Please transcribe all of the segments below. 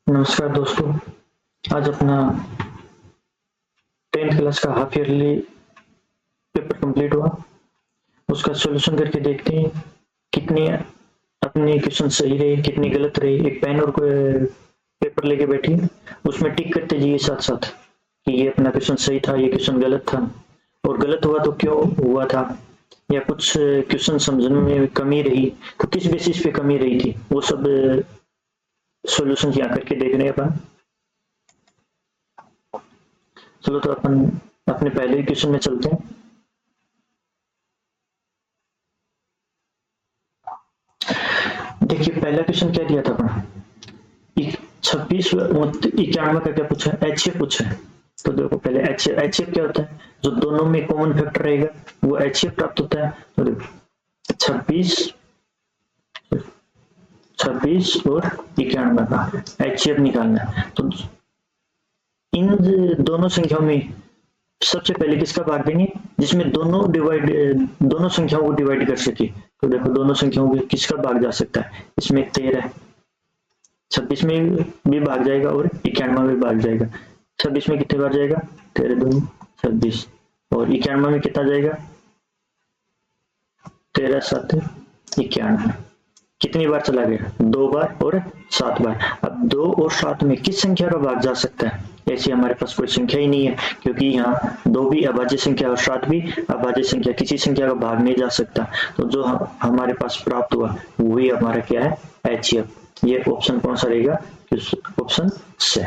नमस्कार दोस्तों, आज अपना 10th क्लास का हाफ ईयरली पेपर कंप्लीट हुआ। उसका सॉल्यूशन करके देखते हैं कितने अपने क्वेश्चन सही रहे, कितने गलत रहे। एक पेन और पेपर लेके बैठिए, उसमें टिक करते जाइए साथ साथ कि ये अपना क्वेश्चन सही था, ये क्वेश्चन गलत था, और गलत हुआ तो क्यों हुआ था, या कुछ क्वेश्चन समझने में कमी रही तो किस बेसिस पे कमी रही थी, वो सब सॉल्यूशन यहाँ करके देख रहे हैं अपन। चलो तो अपन अपने पहले क्वेश्चन में चलते हैं। देखिए पहला क्वेश्चन क्या दिया था अपन, 26 91 का क्या पूछा है, HCF पूछा है। तो देखो पहले HCF क्या होता है, जो दोनों में कॉमन फैक्टर रहेगा वो HCF प्राप्त होता है। तो देखो 26 और 91 का HCF निकालना है। तो इन दोनों संख्याओं में सबसे पहले किसका भाग देंगे, जिसमें दोनों संख्याओं को डिवाइड कर सके। तो देखो दोनों संख्याओं को किसका भाग जा सकता है, इसमें 13, 26 में भी भाग जाएगा और 91 में भाग जाएगा। 26 में कितने बार जाएगा, 13 दूनी 26, और 91 में कितना जाएगा, 13 7 91। कितनी बार चला गया, 2 बार और 7 बार। अब 2 और 7 में किस संख्या का भाग जा सकता है, ऐसी हमारे पास कोई संख्या ही नहीं है, क्योंकि यहाँ 2 भी अभाज्य संख्या और 7 भी अभाज्य संख्या, किसी संख्या का भाग नहीं जा सकता। तो जो हमारे पास प्राप्त हुआ वही हमारा क्या है, HCF। ये ऑप्शन कौन सा रहेगा, ऑप्शन से।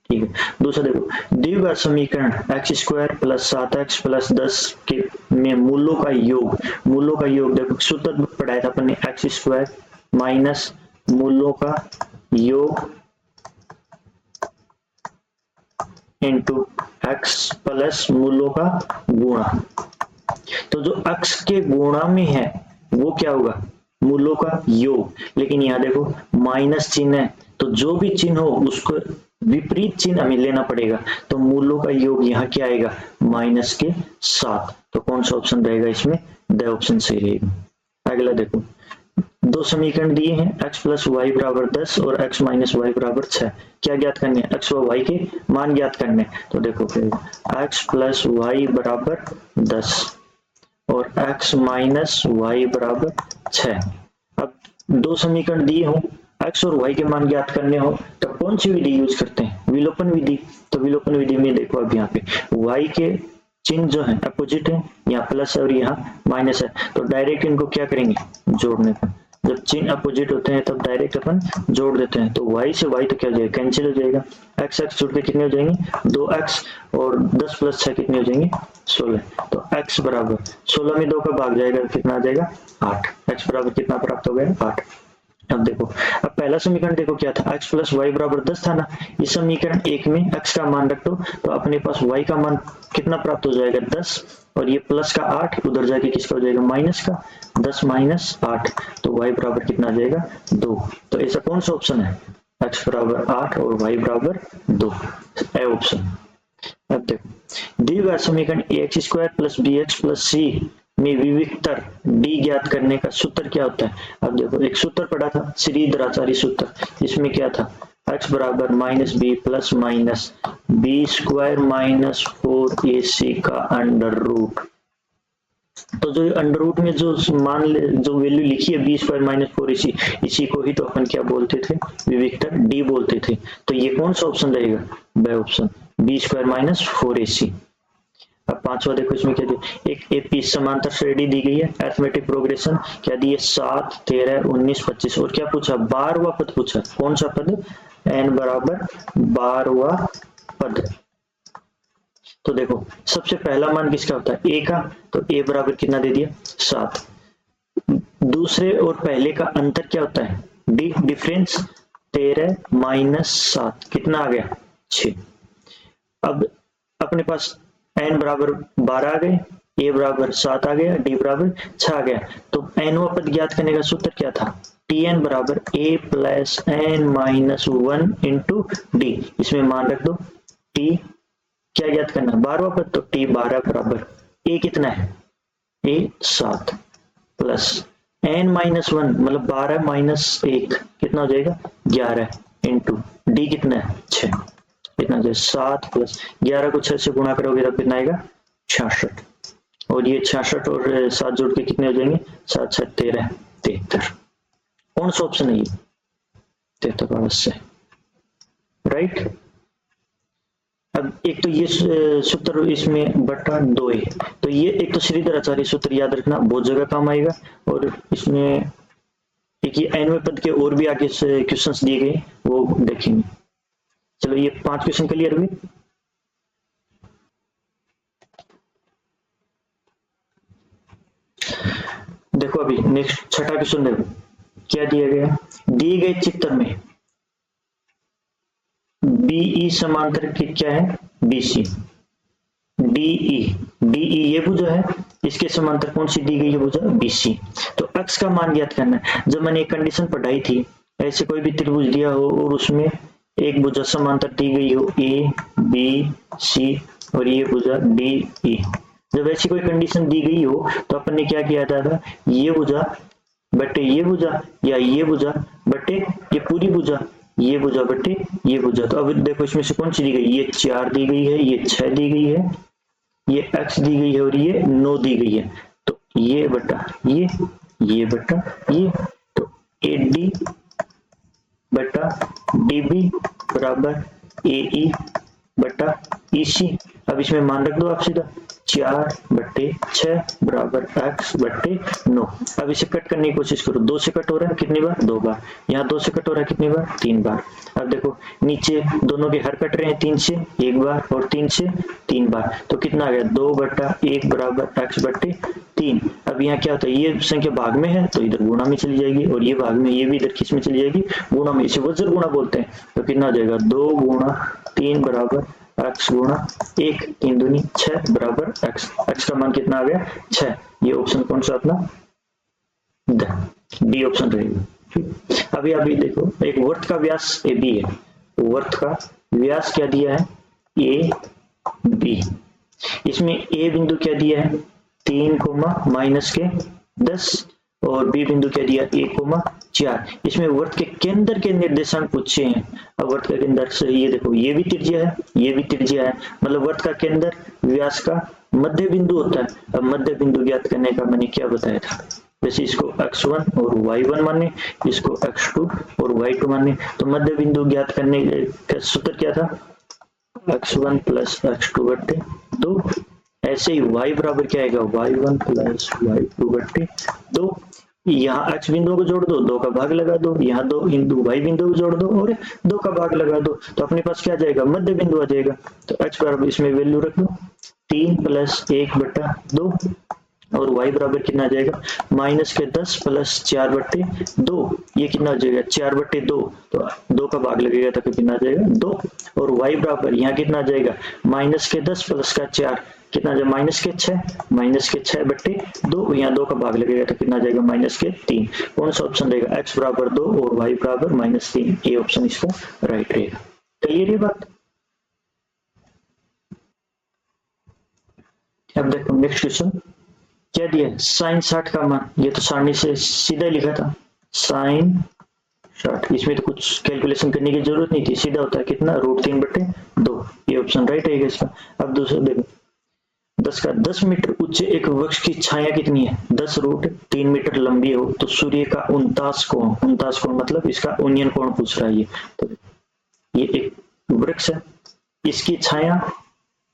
ठीक है, दूसरा देखो, द्विघात समीकरण x² + 7x + 10 के में मूलों का योग देखो सूत्र पढ़ाया था अपन ने, x² माइनस मूलों का योग इंटू x प्लस मूलों का गुणा। तो जो x के गुणा में है वो क्या होगा, मूलों का योग। लेकिन यहाँ देखो माइनस चिन्ह है, तो जो भी चिन्ह हो उसको विपरीत चिन्ह हमें लेना पड़ेगा। तो मूलों का योग यहाँ क्या आएगा, माइनस के साथ। तो कौन सा ऑप्शन रहेगा इसमें, द ऑप्शन सही रहेगा। अगला देखो, दो समीकरण दिए हैं, x + y = 10 और x - y = 6। क्या ज्ञात करने हैं, x व y के मान ज्ञात करने हैं। तो देखो x + y = 10 और x - y = 6। अब दो समीकरण दिए हो, x और y के मान ज्ञात करने हो, तो कौन सी विधि यूज करते हैं, विलोपन विधि। तो विलोपन विधि में देखो अब यहाँ पे y के चिन्ह जो है अपोजिट है, यहाँ प्लस है और यहाँ माइनस है, तो डायरेक्ट इनको क्या करेंगे, जोड़ने पर। जब चिन्ह अपोजिट होते हैं तब डायरेक्ट अपन जोड़ देते हैं। तो y से y तो क्या हो जाएगा, कैंसिल हो जाएगा। x जुड़ के कितने हो जाएंगे, 2x, और 10 + 6 कितने हो जाएंगे, 16। तो x बराबर 16 में 2 का भाग जाएगा, कितना आ जाएगा, 8। x बराबर कितना प्राप्त हो गया, 8। अब देखो, अब पहला समीकरण देखो क्या था, x + y = 10 था ना। इस समीकरण 1 में x का मान रख दो, तो अपने पास y का मान कितना प्राप्त हो जाएगा, 10, और ये प्लस का 8 उधर जाके किसका हो जाएगा, माइनस का। 10 - 8, तो y बराबर कितना आ जाएगा, 2। तो ऐसा कौन सा ऑप्शन है, x = 8 और y = 2, ए ऑप्शन। अब देखो, द्विघात समीकरण ax² + bx + c में विविक्तर d ज्ञात करने का सूत्र क्या होता है। अब देखो एक सूत्र पढ़ा था, श्रीधराचार्य सूत्र। इसमें क्या था, x = -b ± b² - 4ac का अंडर रूट। तो जो अंडर रूट में जो जो वैल्यू लिखी है b² - 4ac, इसी को ही तो अपन क्या बोलते थे, विविक्तर d बोलते थे। तो ये कौन सा ऑप्शन रहेगा, बी ऑप्शन, b² - 4ac। अब पांचवा देखो, इसमें क्या दिया, एक एपी समांतर श्रेणी दी गई है, अरिथमेटिक प्रोग्रेशन क्या दी है, 7 13 19 25, और क्या पूछा, 12वां पद पूछा। कौन सा पद, n = 12वां पद। तो देखो सबसे पहला मान किसका होता है, a का, तो a बराबर कितना दे दिया, 7। दूसरे और पहले का अंतर क्या होता है, डिफरेंस, 13 - 7 कितना आ गया, 6। अब अपने पास n बराबर 12 आ गए, a बराबर 7 आ गया, d बराबर 6 आ गया। तो nवां पद ज्ञात करने का सूत्र क्या था, Tn = a + n - 1 × d। इसमें मान रख दो, t क्या ज्ञात करना, 12वां पद, तो t 12 बराबर a कितना है, a 7 प्लस n - 1 मतलब 12 - 1 कितना हो जाएगा, 11। इंटू डी कितना है 6, कितना हो जाए 7 प्लस 11 को 6 से गुणा करोगे तो कितना आएगा 66, और ये 66 और 7 जोड़ के कितने हो जाएंगे 7 7 13 73। कौन सा ऑप्शन है ये 73 अवश्य, राइट। अब एक तो ये सूत्र इसमें बटा 2 है, तो ये एक तो श्रीधर आचार्य सूत्र याद रखना बहुत जगह काम आएगा, और इसमें एक ये 90वें पद के और भी आगे से क्वेश्चंस दिए गए वो देखेंगे। चलो ये 5 क्वेश्चन क्लियर हुए। देखो अभी नेक्स्ट छठा क्वेश्चन देखो क्या दिया गया, दिए गए चित्र में बीई समांतर की क्या है बीसी, डीई ये भुजा है, इसके समांतर कौन सी दी गई है भुजा बीसी। तो अक्ष का मान ज्ञात करना है। जब मैंने एक कंडीशन पढ़ाई थी, ऐसे कोई भी त्रिभुज दिया हो और उसमें एक भुजा समांतर दी गई हो ए बी सी और ये भुजा डी ई, जब ऐसी कोई कंडीशन दी गई हो तो अपन ने क्या किया था, ये भुजा बटे ये भुजा या ये भुजा बटे ये पूरी भुजा, ये भुजा बटे ये भुजा। तो अब देखो इसमें से कौन सी दी गई, ये 4 दी गई है, ये 6 दी गई है, ये x दी गई है और ये 9 दी गई है। तो ये बटा ये बटा ये, तो AD बटा DB बराबर AE बटा EC। अब इसमें मान रख दो आप सीधा 4 बटे 6 बराबर x बटे 9। अब इसे कट करने की कोशिश करो, 2 से कट हो रहा है कितनी बार 2 बार, यहाँ 2 से कट हो रहा है कितनी बार 3 बार। अब देखो नीचे दोनों के हर कट रहे हैं 3 से 1 बार और 3 से 3 बार, तो कितना आ गया 2 बटा 1 बराबर x बटे 3। अब यहाँ क्या होता है, ये संख्या भाग में है तो इधर गुणा में चली जाएगी, और ये भाग में, ये भी इधर किस में चली जाएगी गुणा में, इसे वज्र गुणा बोलते हैं। तो कितना आ जाएगा 2 गुणा 3 बराबर x गुणा 1, 3 दूनी 6 बराबर x। x का मान कितना आ गया 6। ये ऑप्शन कौन सा अपना डी ऑप्शन रहेगा। अभी देखो एक वर्त का व्यास ए बी है, वर्त का व्यास क्या दिया है ए बी, इसमें ए बिंदु क्या दिया है 3 माइनस के 10 और बी बिंदु क्या दिया 1,4। इसमें वर्त के केंद्र के निर्देशांक पूछे हैं। अब वर्त का केंद्र से ये देखो ये भी त्रिज्या है, ये भी त्रिज्या है, मतलब वर्त का केंद्र व्यास का मध्य बिंदु होता है। अब मध्य बिंदु ज्ञात करने का मैंने क्या बताया था, जैसे इसको x1 और y1 माने, इसको x2 और y2 माने, तो मध्य बिंदु ज्ञात करने का सूत्र क्या था x1 प्लस x2 बटे 2। ऐसे ही y बराबर क्या आएगा y1 प्लस y2 बटे 2। यहाँ x बिंदुओं को जोड़ दो, 2 का भाग लगा दो, यहाँ 2 बिंदु y बिंदु को जोड़ दो और 2 का भाग लगा दो, तो अपने पास क्या जाएगा मध्य बिंदु आ जाएगा। तो x बराबर इसमें वैल्यू रख दो 3 प्लस 1 बटा 2 और y बराबर कितना आ जाएगा माइनस के 10 प्लस 4 बटे 2, ये कितना हो जाएगा 4 बटे 2, तो 2 का भाग लगेगा तो कितना आ जाएगा 2, और y बराबर यहाँ कितना आ जाएगा माइनस के 10 प्लस का 4 कितना आ जाएगा माइनस के 6 बटे 2, यहाँ 2 का भाग लगेगा तो कितना आ जाएगा माइनस के 3। कौन सा ऑप्शन रहेगा x बराबर 2 और y बराबर -3, ये ऑप्शन इसका राइट रहेगा। क्लियर ये बात। अब देखो नेक्स्ट क्वेश्चन क्या दिया है साइन 60 का मान, ये तो सारणी से सीधा लिखा था साइन 60, इसमें तो कुछ कैलकुलेशन करने की जरूरत नहीं थी, सीधा होता है कितना √3 बटे 2, ये ऑप्शन राइट रहेगा इसका। अब दूसरा देखो 10 मीटर ऊंचे एक वृक्ष की छाया कितनी है 10 √3 मीटर लंबी हो तो सूर्य का 49 कोण मतलब इसका ओनियन कोण पूछ रहा है ये। तो ये एक वृक्ष है, इसकी छाया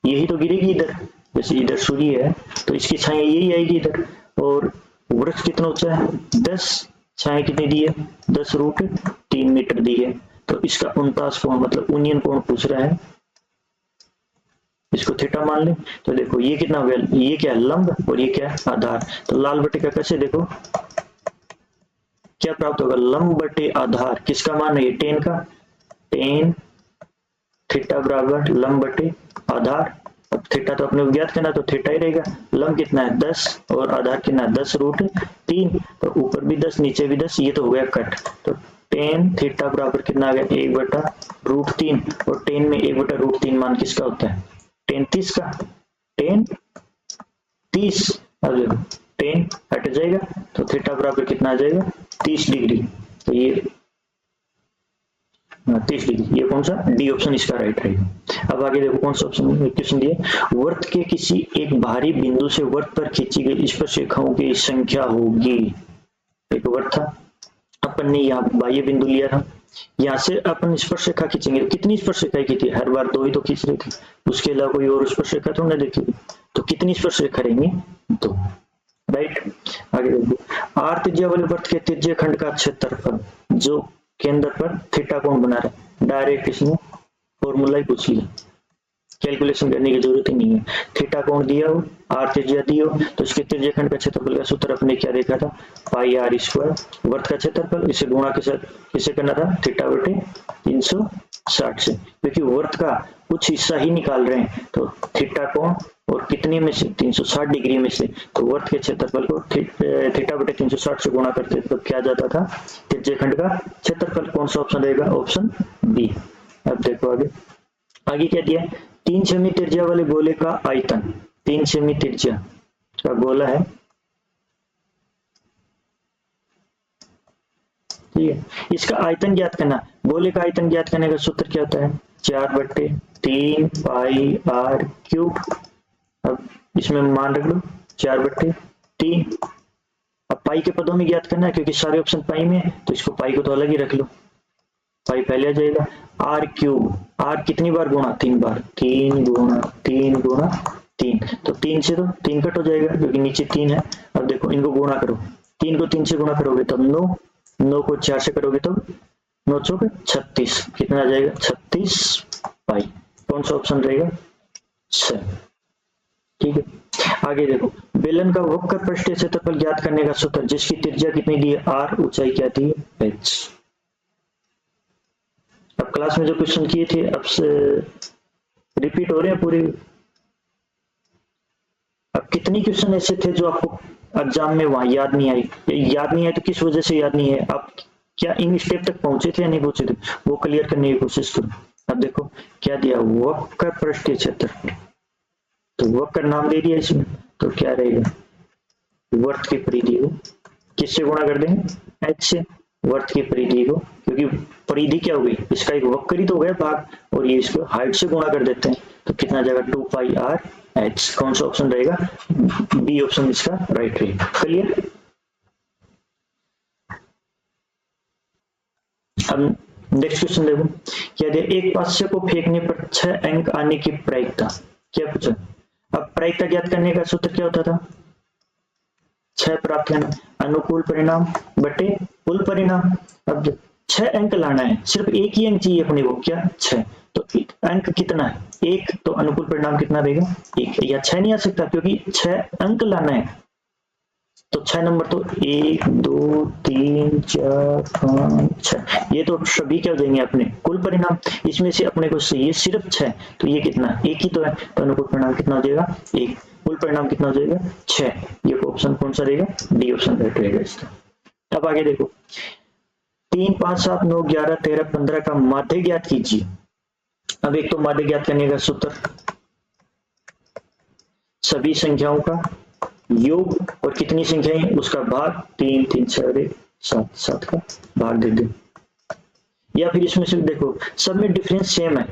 यही तो गिरेगी इधर, जैसे इधर सूर्य है तो इसकी छाया यही आएगी इधर, और वृक्ष कितना ऊंचा है 10, छाया कितनी दी है 10 √3 मीटर दी है, तो इसका 49 कोण मतलब ओनियन कोण पूछ रहा है, इसको थीटा मान ले। तो देखो ये कितना हो गया, ये क्या लंब और ये क्या आधार, तो लाल बटे का कैसे देखो क्या प्राप्त होगा लंब बटे आधार, किसका मान है ये tan का, tan थीटा बराबर लंब बटे आधार। अब थीटा तो अपने ज्ञात करना तो थीटा ही रहेगा, लंब कितना है 10 और आधार कितना है 10 √3, तो ऊपर भी 10 नीचे भी 10, ये तो हो गया कट। तो tan थीटा बराबर कितना आ गया 1 बटा √3, और tan में 1 बटा √3 मान किसका होता है tan 30 का, tan 30। अब देखो tan हट जाएगा तो थीटा बराबर कितना आ जाएगा 30 डिग्री, तो ये 30 डिग्री। ये कौन सा? डी ऑप्शन इसका राइट रहेगा। अब आगे देखो कौन सा ऑप्शन क्वेश्चन दिया, वर्त के किसी एक बाहरी बिंदु से वर्त पर खींची गई स्पर्शरेखाओं की संख्या होगी। एक वर्त था, अपन ने यहाँ बाह्य बिंदु लिया था, यहाँ से अपन स्पर्शरेखा खींचेंगे, कितनी स्पर्शरेखाएं खींची? हर बार 2 ही तो खींच रही थी, उसके अलावा कोई और स्पर्शरेखा तो नहीं देखी, तो कितनी स्पर्शरेखा रहेंगी? 2, राइट। आगे देखो, आर त्रिज्या वाले वृत्त के त्रिज्य खंड का क्षेत्रफल जो केंद्र पर थीटा कोण बना रहा है, डायरेक्ट इसमें फॉर्मूला ही पूछ लिया, कैलकुलेशन करने की जरूरत ही नहीं है। थीटा कोण दिया हो, आर त्रिज्या दी हो, तो इसके त्रिज्य खंड का क्षेत्रफल का सूत्र अपने क्या देखा था? पाई आर स्क्वायर, वर्त का क्षेत्रफल, इसे गुणा के साथ किसे करना था? थीटा बटे 360 से, क्योंकि वर्त का कुछ हिस्सा ही निकाल रहे हैं, तो थीटा कोण और कितने में से? 360 डिग्री में से, तो वर्त के क्षेत्रफल को थीटा बटे 360 से गुणा करते तो क्या जाता था? त्रिज्य खंड का क्षेत्रफल। कौन सा ऑप्शन रहेगा? Option B. अब देखो आगे, आगे क्या दिया? 3 सेमी त्रिज्या वाले गोले का आयतन, 3 सेमी त्रिज्या का गोला है, ठीक है, इसका आयतन ज्ञात करना। गोले का आयतन ज्ञात करने का सूत्र क्या होता है? 4/3 पाई आर क्यूब। अब इसमें मान रख लो 4/3। अब पाई के पदों में ज्ञात करना है, क्योंकि सारे ऑप्शन पाई में है, तो इसको पाई को तो अलग ही रख लो, पाई पहले आ जाएगा। आर क्यूब, आर कितनी बार गुणा? 3 बार, 3 गुणा 3 गुणा 3, तो 3 से तो 3 कट हो जाएगा, क्योंकि नीचे 3 है। अब देखो इनको गुणा करो, 3 को 3 से गुणा करोगे तब 9, 9 को 4 से करोगे तो 9 चौक 36, कितना आ जाएगा? 36 पाई। कौन सा ऑप्शन रहेगा? सही, ठीक है। आगे देखो, बेलन का वक्र पृष्ठीय क्षेत्रफल ज्ञात करने का सूत्र, जिसकी त्रिज्या कितनी दी है? आर, ऊंचाई क्या दी है? एच। अब क्लास में जो क्वेश्चन किए थे अब से रिपीट हो रहे हैं पूरे। अब कितनी क्वेश्चन ऐसे थे जो आपको एग्जाम में वहां याद नहीं आई? याद नहीं आई तो किस वजह से याद नहीं है? आप क्या इन स्टेप तक पहुंचे थे या नहीं पहुंचे थे, वो क्लियर करने की कोशिश करो। अब देखो क्या दिया? वक्र पृष्ठीय क्षेत्रफल, तो वक्र नाम दे दिया इसमें, तो क्या रहेगा? वर्त की परिधि को किससे गुणा कर देंगे? एच से। वर्त की परिधि को, क्योंकि परिधि क्या हो गई? इसका एक वक्र ही तो हो गया भाग, और ये इसको हाइट से गुणा कर देते हैं, तो कितना जाएगा? 2 पाई आर एच। कौन सा ऑप्शन रहेगा? बी ऑप्शन इसका राइट रहेगा। क्लियर? अब नेक्स्ट क्वेश्चन देखो, क्या दिया? एक पास्य को फेंकने पर 6 अंक आने की प्रायिकता, क्या पूछा? अब प्रायिकता ज्ञात करने का सूत्र क्या होता था? 6 प्राप्त करना, अनुकूल परिणाम बटे कुल परिणाम। अब 6 अंक लाना है, सिर्फ एक ही अंक चाहिए अपने को, क्या? 6, तो अंक कितना है? 1, तो अनुकूल परिणाम कितना रहेगा? 1, या 6 नहीं आ सकता, क्योंकि 6 अंक लाना है, तो 6 नंबर तो 1 2 3 4 5 6, ये तो सभी क्या हो जाएंगे अपने कुल परिणाम। इसमें से अपने को चाहिए सिर्फ 6, तो ये कितना? 1 ही तो है, तो अनुकूल परिणाम कितना हो जाएगा? 1, कुल परिणाम कितना हो जाएगा? 6। ये ऑप्शन कौन सा रहेगा? डी ऑप्शन राइट रहेगा इसका। अब आगे देखो, 3 5 7 9 11 13 15 का माध्य ज्ञात कीजिए। अब एक तो माध्य ज्ञात करने का सूत्र, सभी संख्याओं का योग और कितनी संख्याएं उसका भाग, 3 3 6 7 7 का भाग दे दे। या फिर इसमें से देखो सब में डिफरेंस सेम है,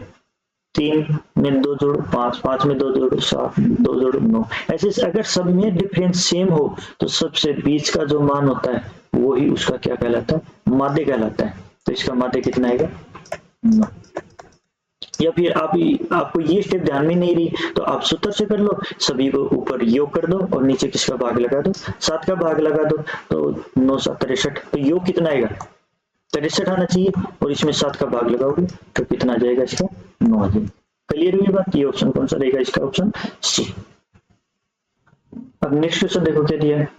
3 में 2 जोड़ो 5, 5 में 2 जोड़ो 7, 2 जोड़ो 9। ऐसे अगर सब में डिफरेंस सेम हो तो सबसे बीच का जो मान होता है वही उसका क्या कहलाता है? माध्य कहलाता है। तो इसका माध्य कितना आएगा? 9। या फिर आपको ये स्टेप ध्यान में नहीं रही तो आप सूत्र से कर लो, सभी को ऊपर योग कर दो और नीचे किसका भाग लगा दो? 7 का भाग लगा दो, तो 9 7 63, तो योग कितना आएगा? 63 आना चाहिए, और इसमें 7 का भाग लगाओगे तो कितना आ जाएगा? इसका 9 आ जाएगा। क्लियर हुई बात? ये ऑप्शन कौन सा रहेगा? इसका ऑप्शन सी। अब नेक्स्ट क्वेश्चन देखो क्या दिया है,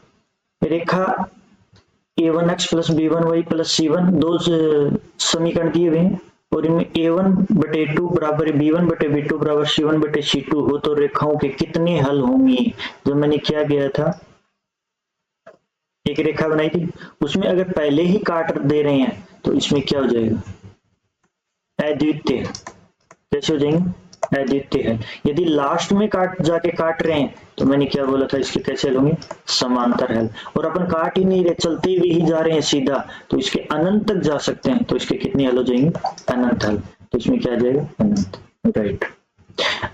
रेखा a1x plus b1y plus c1 दो समीकरण दिए हुए हैं, और इनमें a1/2 बराबर b1/b2 बराबर c1/c2 हो तो रेखाओं के कितने हल होंगे? जो मैंने क्या किया था, एक रेखा बनाई थी, उसमें अगर पहले ही काट दे रहे हैं तो इसमें क्या हो जाएगा? अद्वितीय। कैसे हो जाएंगे? अद्वितीय है। यदि लास्ट में जाके काट रहे हैं तो मैंने क्या बोला था, इसके कैसे हल होंगे, समांतर हल। और अपन काट ही नहीं रहे, चलते हुए ही जा रहे हैं सीधा, तो इसके अनंत तक जा सकते हैं, तो इसके कितने हल हो जाएंगे, अनंत हल। तो इसमें क्या आ जाएगा, अनंत, राइट।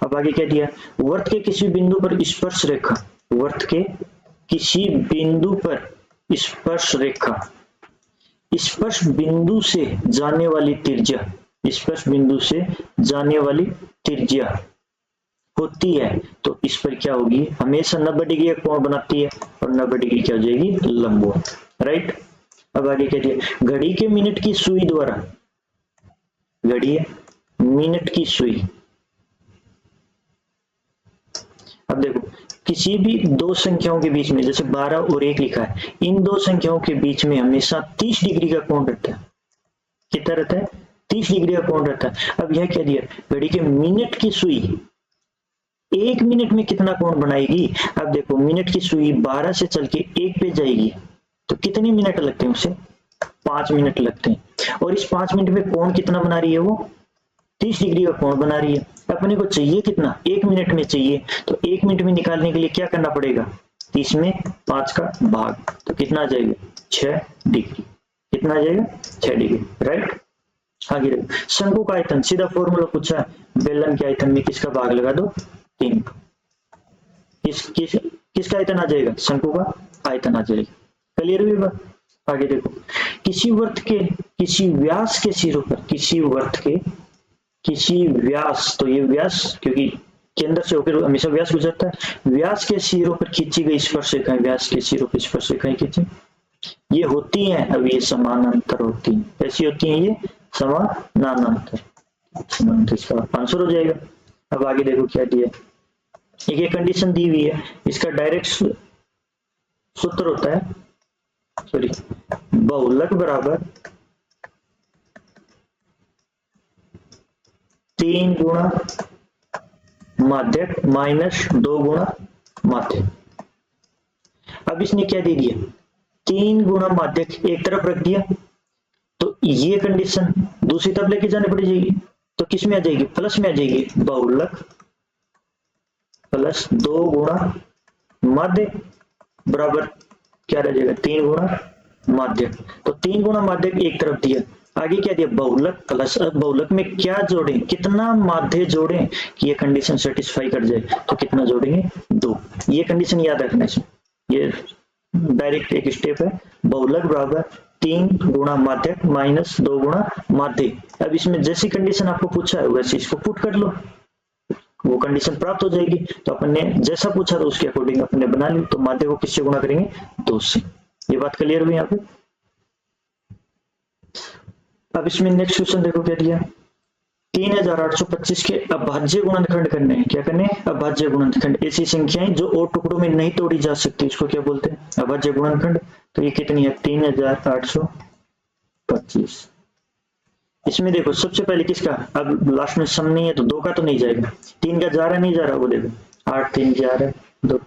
अब आगे क्या दिया, वर्त के किसी बिंदु पर स्पर्श रेखा, वर्त के किसी बिंदु पर स्पर्श रेखा, स्पर्श बिंदु से जाने वाली त्रिज्या, स्पर्श बिंदु से जाने वाली त्रिज्या होती है, तो इस पर क्या होगी, हमेशा 90 डिग्री का कोण बनाती है, और 90 डिग्री क्या हो जाएगी, लंबवत, राइट। अब आगे क्या दिया, घड़ी के मिनट की सुई द्वारा, घड़ी मिनट की सुई, अब देखो किसी भी दो संख्याओं के बीच में, जैसे 12 और 1 लिखा है, इन दो संख्याओं के बीच में हमेशा 30 डिग्री का कोण रहता है। कितना रहता है, 30 डिग्री का कोण रहता है। अब यह क्या दिया, घड़ी के मिनट की सुई 1 मिनट में कितना कोण बनाएगी। अब देखो मिनट की सुई 12 से चल के 1 पे जाएगी, तो कितने मिनट लगते हैं उसे, 5 मिनट लगते हैं। और इस 5 मिनट में कोण कितना बना रही है, वो 30 डिग्री का कोण बना रही है। अपने को चाहिए कितना, 1 मिनट में चाहिए, तो 1 मिनट में निकालने के लिए क्या करना पड़ेगा, 30 में 5 का भाग, तो कितना आ जाएगा, 6 डिग्री। कितना आ जाएगा, 6 डिग्री, राइट। आगे देखो, शंकु का आयतन, सीधा फॉर्मूला पूछा है, बेलन के आयतन में किसका भाग लगा दो, 3। किसका आयतन आ जाएगा, शंकु का आयतन आ जाएगा। क्लियर हुई बात। आगे देखो, किसी वर्त के किसी व्यास के सिरों पर, किसी वर्त के किसी व्यास, तो ये व्यास क्योंकि केंद्र से होकर हमेशा व्यास गुजरता है, व्यास के सिरों पर खींची गई स्पर्श रेखाएं, व्यास के सिरों पर स्पर्श रेखाएं खींची, ये होती हैं, अब ये समानांतर होती हैं। कैसी होती हैं, ये समानांतर। इसका आंसर हो जाएगा। अब आगे देखो क्या दिया, एक कंडीशन दी हुई है, इसका डायरेक्ट सूत्र होता है, सॉरी, बहुलक बराबर 3 गुणा माध्यक माइनस 2 गुणा माध्यक। अब इसने क्या दे दिया, 3 गुणा माध्यक एक तरफ रख दिया, तो ये कंडीशन दूसरी तरफ लेके जानी पड़ जाएगी, तो किस में आ जाएगी, प्लस में आ जाएगी, बहुलक प्लस 2 गुणा माध्यक बराबर क्या रह जाएगा, 3 गुणा माध्यक। तो 3 गुणा माध्यक एक तरफ दिया, आगे क्या दिया, बहुलक प्लस, बहुलक में क्या जोड़ें, कितना माध्य जोड़ें कि ये कंडीशन सेटिस्फाई कर जाए, तो कितना जोड़ेंगे, 2। ये कंडीशन याद रखना है, ये डायरेक्ट एक स्टेप है, बहुलक बराबर 3 गुणा माध्यक माइनस 2 गुणा माध्य। अब इसमें जैसी कंडीशन आपको पूछा है वैसे इसको पुट कर लो, वो कंडीशन प्राप्त हो जाएगी। तो अपन ने जैसा पूछा था उसके अकॉर्डिंग अपन ने बना ली, तो माध्य को किससे गुणा करेंगे, 2 से। ये बात क्लियर हुई यहाँ पे। अब इसमें नेक्स्ट क्वेश्चन देखो क्या दिया, 3825 के अभाज्य गुणनखंड करने हैं। क्या करने हैं, अभाज्य गुणनखंड। ऐसी संख्याएं जो और टुकड़ों में नहीं तोड़ी जा सकती, इसको क्या बोलते हैं, अभाज्य गुणनखंड। तो ये कितनी है, 3825। इसमें देखो सबसे पहले किसका, अब लास्ट में सम नहीं है तो 2 का तो नहीं जाएगा, 3 का जा रहा नहीं जा रहा, वो देखो 8 3 जा रहा है, 2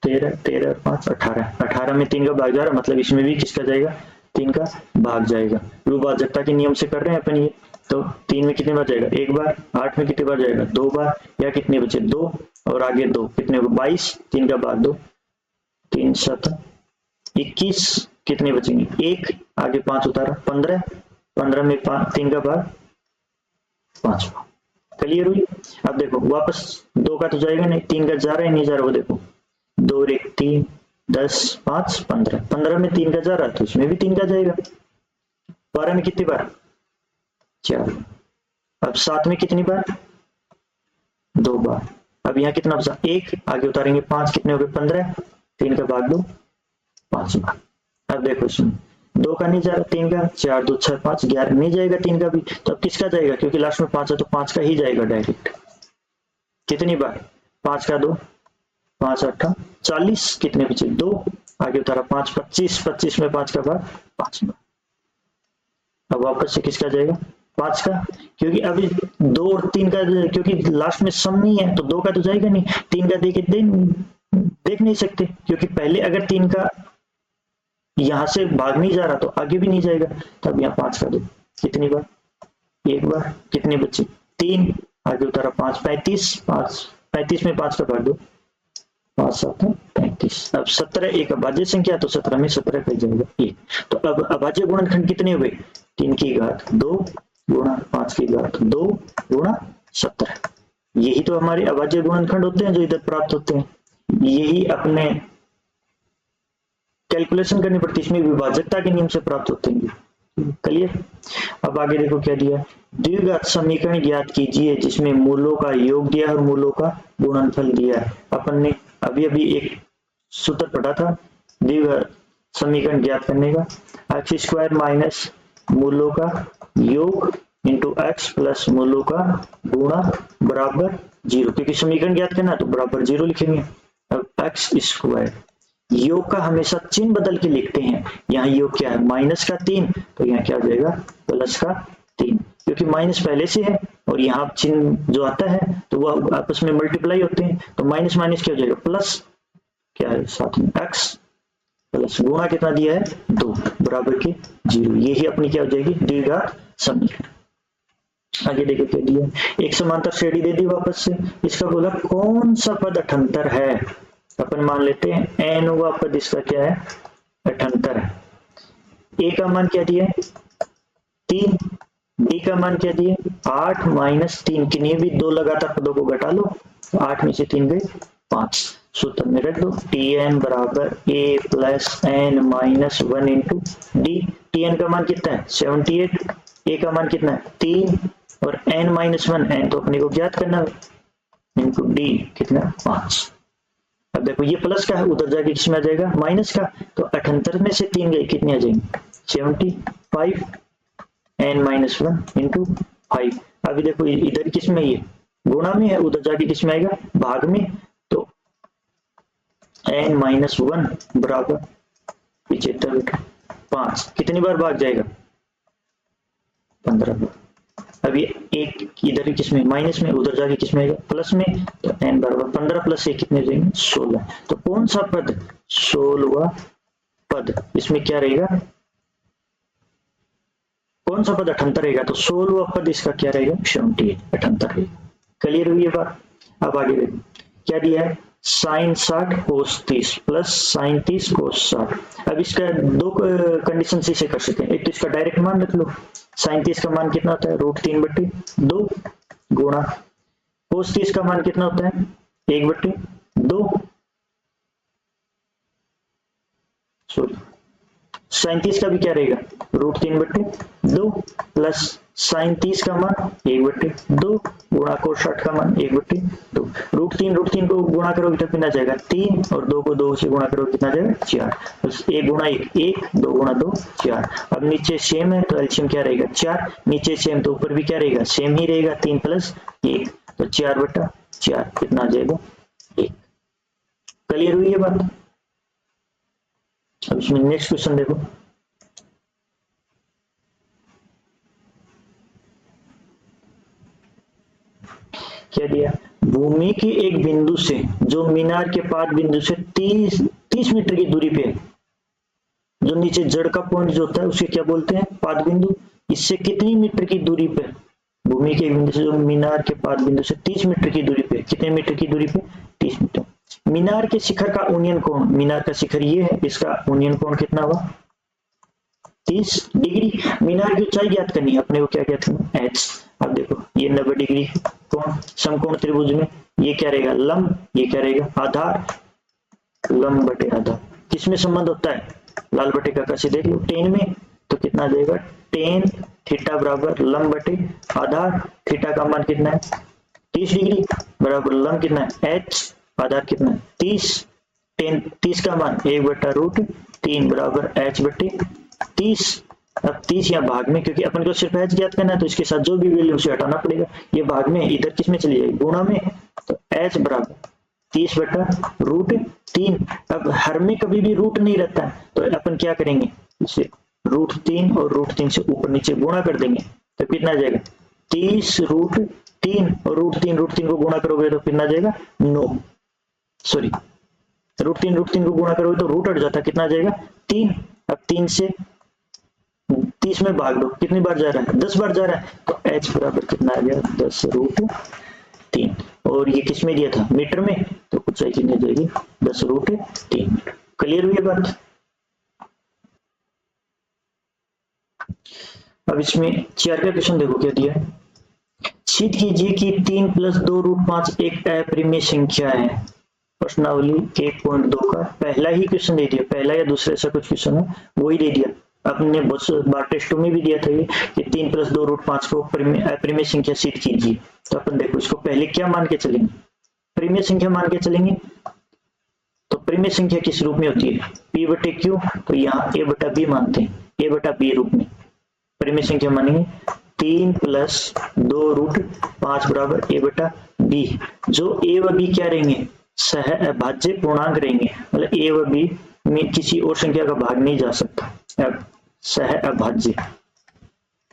13 13 5 18, 18 में 3 का भाग जा रहा है, मतलब इसमें भी किसका जाएगा, 3 का भाग जाएगा। विभाजकता के नियम से कर रहे हैं अपन ये, तो 3 में कितने बार जाएगा, 1 बार, 8 में कितने बार जाएगा, 2 बार, या कितने बचे, 2 और आगे 2, कितने होगा 22, 3 का भाग 2, 3 7 21, कितने बचेंगे 1, आगे 5 उतारा 15, 15 में 3 का भाग 5। क्लियर हुई। अब देखो वापस 2 का तो जाएगा नहीं, 3 का जा रहा है नहीं जा रहा, वो देखो 2 और 1 3, 10 5 15, 15 में 3 का जा रहा है तो इसमें भी 3 का जाएगा। 12 में कितनी बार, 4। अब 7 में कितनी बार, 2 बार। अब यहाँ कितना बचा, 1, आगे उतारेंगे 5, कितने हो गए 15, 3 का भाग 2, 5 बार। अब देखो इसमें 2 का नहीं जा रहा, 3 का, 4 2 6 5 11 नहीं जाएगा 3 का भी, तो अब किसका जाएगा, क्योंकि लास्ट में 5 है तो 5 का ही जाएगा डायरेक्ट। कितनी बार, 5 का 2, 5 8 40, कितने बचे 2, आगे उतारा 5 25, 25 में 5 का भाग 5 बार। अब वापस से किसका जाएगा, 5 का, क्योंकि अभी 2 और 3 का, क्योंकि लास्ट में सम नहीं है तो 2 का तो जाएगा नहीं, 3 का देख नहीं सकते, क्योंकि पहले अगर 3 का यहां से भाग नहीं जा रहा तो आगे भी नहीं जाएगा, तब यहाँ 5 का 2, कितनी बार, 1 बार, कितने बच्चे 3, आगे उतारा 5, 35, 35 में 5 का भाग दो, 5 7 35। अब 17 एक अभाज्य संख्या, तो 17 में 17 कट जाएगा 1। तो अब अभाज्य गुणनखंड कितने हुए? 3 की घात 2 गुणा 5 की घात 2 गुणा 17। यही तो हमारे अभाज्य गुणनखंड होते हैं जो इधर प्राप्त होते हैं। यही अपने कैलकुलेशन करनी पड़ती है, इसमें विभाजकता के नियम से प्राप्त होते हैं। क्लियर? अब आगे देखो क्या दिया, द्विघात समीकरण ज्ञात कीजिए जिसमें मूलों का योग दिया और मूलों का गुणनफल दिया है। अपन ने अभी अभी एक सूत्र पढ़ा था द्विघात समीकरण ज्ञात करने का, एक्स स्क्वायर माइनस मूलों का योग इंटू एक्स प्लस मूलों का गुणा बराबर 0, क्योंकि समीकरण ज्ञात करना है तो बराबर 0 लिखेंगे। अब एक्स स्क्वायर, योग का हमेशा चिन्ह बदल के लिखते हैं। यहाँ योग क्या है? माइनस का 3, तो यहाँ क्या हो जाएगा? प्लस का 3, क्योंकि माइनस पहले से है और यहाँ चिन्ह जो आता है तो वह आपस में मल्टीप्लाई होते हैं, तो माइनस माइनस क्या हो जाएगा? प्लस क्या है साथ में एक्स प्लस गुणा कितना दिया है? 2 बराबर के 0। यही अपनी क्या हो जाएगी? द्विघात समीकरण। आगे देखो क्या दिया, एक समांतर श्रेणी दे दी वापस से। इसका बोला कौन सा पद अठंतर है? अपन मान लेते हैं n हुआ पद इसका क्या है? अठंतर है। a का मान क्या दिया है? 3, d का मान क्या दिया? 8 माइनस 3, किन्हीं भी दो लगातार पदों को घटा लो, 8 में से 3 गए 5, सूत्र में रख दो tn बराबर a plus n minus 1 into D. tn का मान कितना है? 78, a का मान कितना है? 3 और n माइनस 1, n तो अपने को ज्ञात करना है, इंटू डी कितना? 5। अब देखो ये प्लस का है, उधर जाके किसमें आ जाएगा? माइनस का, तो 78 में से 3 गए कितने आ जाएंगे? 75 n माइनस 1 इंटू 5। अभी देखो इधर किसमें, ये गुणा में है, उधर जाके किसमें आएगा? भाग में, तो n माइनस 1 बराबर 75, 5 कितनी बार भाग जाएगा? 15 बार। अब ये एक इधर किसमें? माइनस में, उधर जाके किसमें आएगा? प्लस में, तो n बराबर 15 प्लस 1 कितने जाएंगे? 16। तो कौन सा पद? 16वां पद। इसमें क्या रहेगा? कौन सा पद अठंतर रहेगा? तो 16वां पद इसका क्या रहेगा? 78 अठंतर रहेगा। क्लियर हुई ये बात? अब आगे देखो क्या दिया है, साइन 60 कोस 30 प्लस साइन 30 कोस 60। अब इसका दो कंडीशन से इसे कर सकते हैं। एक तो इसका डायरेक्ट मान रख लो, साइन 30 का मान कितना होता है? √3/2 गुणा कोस 30 का मान कितना होता है? 1/2। सॉरी, साइन 30 का भी क्या रहेगा? √3/2 प्लस साइन 30 का मान 1/2 गुणा कोस 60 का मान 1/2। √3 को गुणा करोगे तो कितना जाएगा? 3 और 2 को 2 से गुणा करोगे कितना जाएगा? 4। बस 1 गुणा 1 1, 2 गुणा 2 4। अब नीचे सेम है तो एलसीएम क्या रहेगा? 4। नीचे सेम तो ऊपर भी क्या रहेगा? सेम ही रहेगा, 3 प्लस 1 तो 4/4 कितना आ जाएगा? 1। क्लियर हुई ये बात? अब इसमें नेक्स्ट क्वेश्चन देखो, क्या दिया? भूमि के एक बिंदु से जो मीनार के पाद बिंदु से 30 मीटर की दूरी पे, जो नीचे जड़ का पॉइंट जो होता है उसे क्या बोलते हैं? पाद बिंदु। इससे कितनी मीटर की दूरी पे? भूमि के एक बिंदु से जो मीनार के पाद बिंदु से 30 मीटर की दूरी पे, कितने मीटर की दूरी पे? 30 मीटर। मीनार के शिखर का उन्नयन कोण, मीनार का शिखर ये है, इसका उन्नयन कोण कितना हुआ? 30 डिग्री। मीनार की ऊंचाई ज्ञात करनी है अपने को, क्या कहते हैं? h। अब देखो ये 90 डिग्री कोण समकोण त्रिभुज में, ये क्या रहेगा? लंब, ये क्या रहेगा? आधार। लंब बटे आधार किसमें संबंध होता है? लाल बटे का कैसे देख लो, टेन में, तो कितना आ जाएगा? टेन थीटा बराबर लंब बटे आधार। थीटा का मान कितना है? 30 डिग्री बराबर लंब कितना है? h, आधार कितना है? 30। टेन 30 का मान 1/√3 बराबर h बटे 30। अब 30 यहाँ भाग में, क्योंकि अपन को सिर्फ h ज्ञात करना है तो इसके साथ जो भी वैल्यू उसे हटाना पड़ेगा। ये भाग में, इधर किस में चली जाएगी? गुणा में, तो h बराबर 30/√3। अब हर में कभी भी रूट नहीं रहता है तो अपन क्या करेंगे? इसे √3 और √3 से ऊपर नीचे गुणा कर देंगे तो कितना आ जाएगा? 30√3 और √3 को गुणा करोगे तो कितना आ जाएगा? 9। सॉरी, √3 को गुणा करोगे तो रूट हट जाता है, कितना आ जाएगा? 3। अब 3 30 में भाग दो, कितनी बार जा रहा है? 10 बार जा रहा है, तो h बराबर कितना आ गया? 10√3। और ये किस में दिया था? मीटर में, तो कुछ कितनी हो जाएगी? 10√3। क्लियर हुई बात? अब इसमें 4 का क्वेश्चन देखो क्या दिया है। सिद्ध कीजिए कि 3 + 2√5 एक अपरिमेय संख्या है। प्रश्नावली 1.2 का पहला ही क्वेश्चन दे दिया, पहला या दूसरा ऐसा कुछ क्वेश्चन है वही दे दिया। आपने बहुत बार टेस्टों में भी दिया था ये कि 3 + 2√5 को अपरिमेय संख्या सिद्ध कीजिए। तो अपन देखो इसको पहले क्या मान के चलेंगे? परिमेय संख्या मान के चलेंगे। तो परिमेय संख्या किस रूप में होती है? p/q। तो यहाँ a/b मानते हैं, a/b रूप में परिमेय संख्या मानेंगे। 3 + 2√5 बराबर a/b। जो a व b क्या रहेंगे? सह अभाज्य पूर्णांक रहेंगे, मतलब a व b में किसी और संख्या का भाग नहीं जा सकता। अब सह अभाज्य,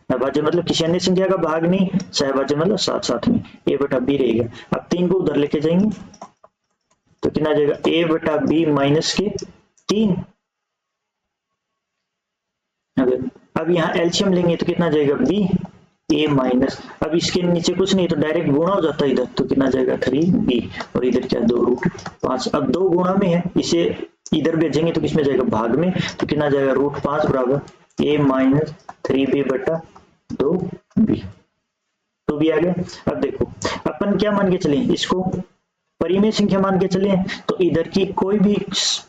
अभाज्य मतलब किसी अन्य संख्या का भाग नहीं, सहभाज्य मतलब साथ साथ में a/b रहेगा। अब 3 को उधर लेके जाएंगे तो कितना आ जाएगा? a/b - 3। अब यहाँ एलसीएम लेंगे तो कितना जाएगा? b a माइनस, अब इसके नीचे कुछ नहीं तो डायरेक्ट गुणा हो जाता है इधर, तो कितना जाएगा? 3b। और इधर क्या? 2√5। अब 2 गुणा में है, इसे इधर भेजेंगे तो किसमें जाएगा? भाग में, तो कितना जाएगा? √5 बराबर a - 3b/2b। तो भी आ गया। अब देखो अपन क्या मान के चले? इसको परिमेय संख्या मान के चले, तो इधर की कोई भी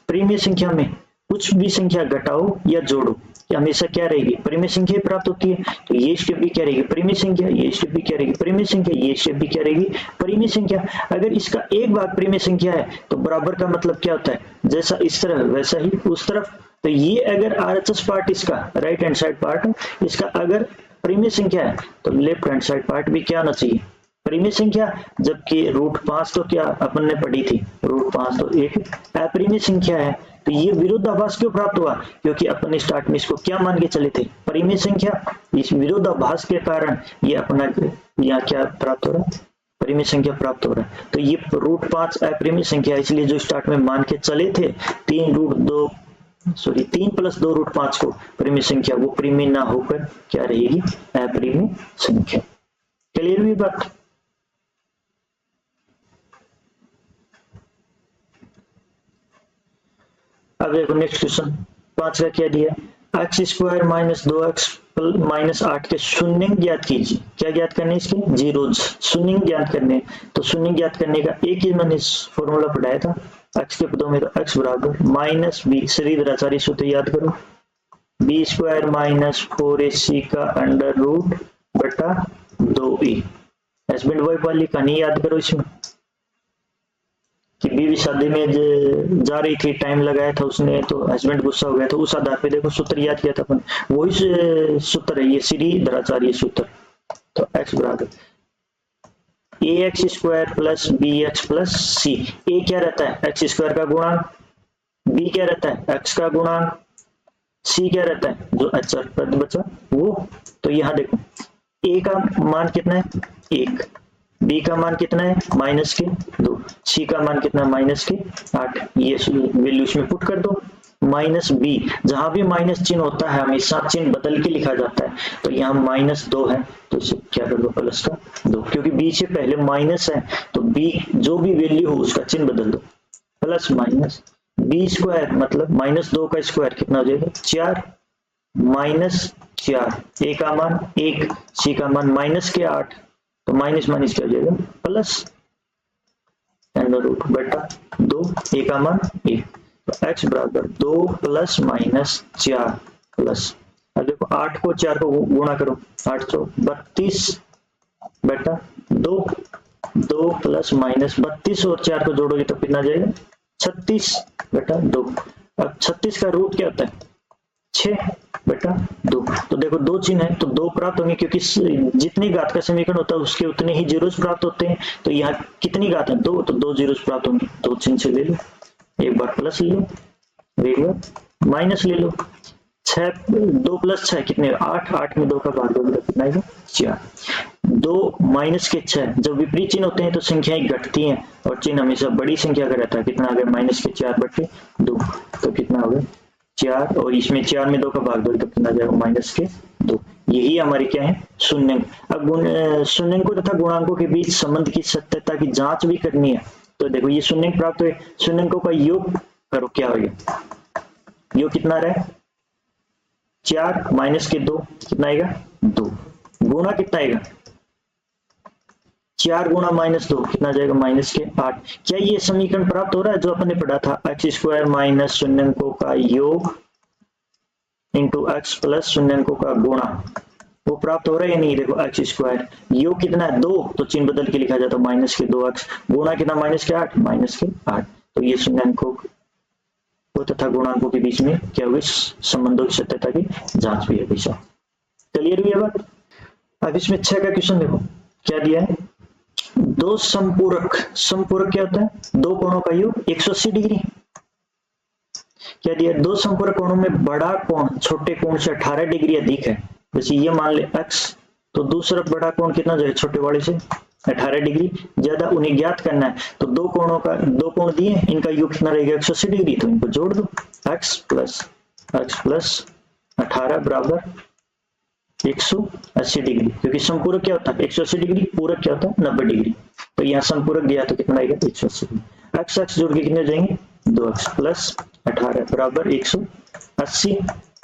परिमेय संख्या में कुछ भी संख्या घटाओ या जोड़ो, हमेशा क्या रहेगी? परिमेय संख्या प्राप्त होती है। तो ये स्टेप भी क्या रहेगी? परिमेय संख्या। ये स्टेप भी क्या रहेगी? परिमेय संख्या। ये स्टेप भी क्या रहेगी? परिमेय संख्या। अगर इसका एक भाग परिमेय संख्या है तो बराबर का मतलब क्या होता है? जैसा इस तरह वैसा ही उस तरफ। तो ये अगर RHS पार्ट इसका राइट हैंड साइड पार्ट इसका अगर परिमेय संख्या है तो लेफ्ट हैंड साइड पार्ट भी क्या होना चाहिए? परिमेय संख्या। जबकि √5 तो क्या अपन ने पढ़ी थी? √5 तो एक अपरिमेय संख्या है। तो ये विरोधाभास क्यों प्राप्त हुआ? क्योंकि अपन स्टार्ट में इसको क्या मान के चले थे? परिमेय संख्या। इस विरोधाभास के कारण ये अपना यहाँ क्या प्राप्त हो रहा है? परिमेय संख्या प्राप्त हो रहा है। तो ये √5 अपरिमेय संख्या, इसलिए जो स्टार्ट में मान के चले थे 3 + 2√5 को परिमेय संख्या, वो परिमेय ना होकर क्या रहेगी? अपरिमेय संख्या। क्लियर हुई बात? अब देखो नेक्स्ट क्वेश्चन 5 का क्या दिया? x² - 2x - 8 के शून्य ज्ञात कीजिए। क्या ज्ञात करने? इसके जीरोज शून्य ज्ञात करने। तो शून्य ज्ञात करने का एक ही मैंने फॉर्मूला पढ़ाया था x के पदों में, तो x बराबर -b श्रीधराचार्य सूत्र याद करो, b² - 4ac का √2e। हस्बैंड वाइफ वाली कहानी याद करो इसमें कि बीवी शादी में जा रही थी, टाइम लगाया था उसने, तो हस्बैंड गुस्सा हो गया, तो उस आधार पे देखो सूत्र याद किया था अपन, वही सूत्र है ये श्रीधराचार्य सूत्र। तो x बराबर ax² + bx + c। a क्या रहता है? x² का गुणांक, b क्या रहता है? x का गुणांक, c क्या रहता है? जो अचर पद बचा वो। तो यहाँ देखो a का मान कितना है? 1, b का मान कितना है? -2, c का मान कितना है? -8। ये वैल्यू इसमें पुट कर दो। -b, जहां भी माइनस चिन्ह होता है हमेशा चिन्ह बदल के लिखा जाता है। तो यहाँ -2 है तो इसे क्या कर दो? प्लस का 2, क्योंकि b से पहले माइनस है तो b जो भी वैल्यू हो उसका चिन्ह बदल दो। प्लस माइनस b² मतलब -2 का स्क्वायर कितना हो जाएगा? 4 -4, a का मान 1, c का मान -8, तो माइनस माइनस क्या हो जाएगा? प्लस √2, a का मान 1। तो x बराबर 2 + -4 प्लस, अब देखो 8 को 4 को गुणा करो, 8 तो 32/2, 2 + -32 और 4 को जोड़ोगे तो कितना जाएगा? 36/2। अब 36 का रूट क्या होता है? 6/2। तो देखो 2 चिन्ह है तो 2 प्राप्त होंगे, क्योंकि जितनी घात का समीकरण होता है उसके उतने ही जीरोस प्राप्त होते हैं। तो यहाँ कितनी घात है? 2, तो 2 जीरोस प्राप्त होंगे। 2 चिन्ह से ले लो, एक बार प्लस ले लो, एक बार माइनस ले लो। 2 + 6 कितने? 8, 8 में 2 का भाग दोगे तो कितना आएगा? 4। 2 - के 6, जब विपरीत चिन्ह होते हैं तो संख्याएं घटती हैं और चिन्ह हमेशा बड़ी संख्या का रहता है। कितना आ गया? -4/2। तो कितना हो गया? 4 और इसमें 4 में 2 का भाग 2 तो कितना जाएगा -2। यही हमारी क्या है शून्यंक। अब शून्यंकों तथा गुणांकों के बीच संबंध की सत्यता की जांच भी करनी है। तो देखो ये शून्यंक प्राप्त हुए, शून्यंकों का योग करो, क्या हो गया, योग कितना रहा है 4 -2 कितना आएगा 2, गुणा कितना आएगा 4 गुणा -2 कितना जाएगा -8। क्या ये समीकरण प्राप्त हो रहा है जो अपन ने पढ़ा था, x² माइनस शून्यंकों का योग इंटू x प्लस शून्यंकों का गुणा, वो प्राप्त हो रहा है या नहीं। देखो x² योग कितना है 2 तो चिन्ह बदल के लिखा जाता है -2x, गुणा कितना -8 तो ये शून्यंकों को तथा गुणांकों के बीच में क्या हुई संबंधों की सत्यता की जांच भी है। पैसा क्लियर हुई है बात। अब इसमें 6 का क्वेश्चन देखो क्या दिया है, दो संपूरक, संपूरक क्या होता है दो कोणों का योग 180 डिग्री। क्या दिया, दो संपूरक कोणों में बड़ा कोण छोटे कोण से 18 डिग्री अधिक है। जैसे ये मान ले x, तो दूसरा बड़ा कोण कितना जाए छोटे वाले से 18 डिग्री ज्यादा, उन्हें ज्ञात करना है। तो दो कोण दिए, इनका योग कितना रहेगा 180 डिग्री, तो इनको जोड़ दो x प्लस 18 बराबर 180 डिग्री, क्योंकि संपूरक क्या होता है 180 डिग्री, पूरक क्या होता है 90 डिग्री। तो यहाँ संपूरक दिया तो कितना आएगा 180 डिग्री। x जोड़ के कितने जाएंगे 2x प्लस 18 बराबर 180,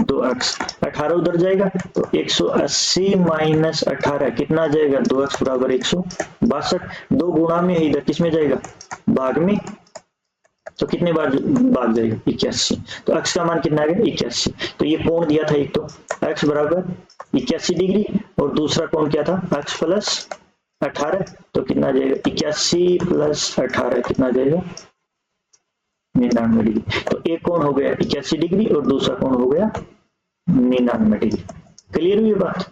2x 18 उधर जाएगा तो 180 माइनस 18 कितना आ जाएगा 2x बराबर 162। दो गुणा में है, इधर किस में जाएगा भाग में, तो कितने बार भाग जाएगा 81। तो x का मान कितना आ गया 81। तो ये कोण दिया था एक तो x बराबर 81 डिग्री और दूसरा कोण क्या था x प्लस 18, तो कितना आ जाएगा 81 प्लस 18 कितना आ जाएगा 99 डिग्री। तो एक कोण हो गया 81 डिग्री और दूसरा कोण हो गया 99 डिग्री। क्लियर हुई बात।